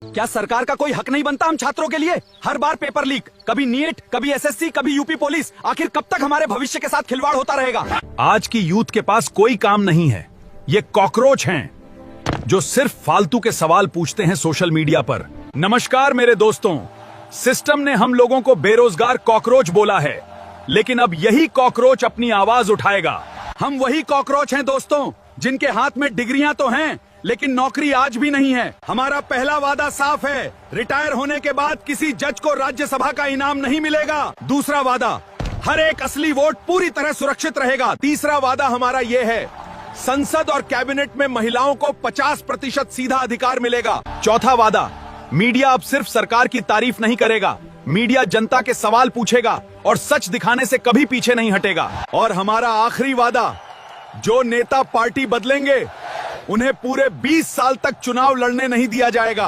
क्या सरकार का कोई हक नहीं बनता हम छात्रों के लिए? हर बार पेपर लीक, कभी नीट, कभी एसएससी, कभी यूपी पुलिस। आखिर कब तक हमारे भविष्य के साथ खिलवाड़ होता रहेगा? आज की यूथ के पास कोई काम नहीं है। ये कॉकरोच हैं जो सिर्फ फालतू के सवाल पूछते हैं सोशल मीडिया पर। नमस्कार मेरे दोस्तों, सिस्टम ने हम लोगों को बेरोजगार कॉकरोच बोला है, लेकिन अब यही कॉकरोच अपनी आवाज उठाएगा। हम वही कॉकरोच हैं दोस्तों, जिनके हाथ में डिग्रियां तो हैं, लेकिन नौकरी आज भी नहीं है। हमारा पहला वादा साफ है, रिटायर होने के बाद किसी जज को राज्यसभा का इनाम नहीं मिलेगा। दूसरा वादा, हर एक असली वोट पूरी तरह सुरक्षित रहेगा। तीसरा वादा हमारा ये है, संसद और कैबिनेट में महिलाओं को 50% सीधा अधिकार मिलेगा। चौथा वादा, मीडिया अब सिर्फ सरकार की तारीफ नहीं करेगा, मीडिया जनता के सवाल पूछेगा और सच दिखाने से कभी पीछे नहीं हटेगा। और हमारा आखिरी वादा, जो नेता पार्टी बदलेंगे उन्हें पूरे 20 साल तक चुनाव लड़ने नहीं दिया जाएगा।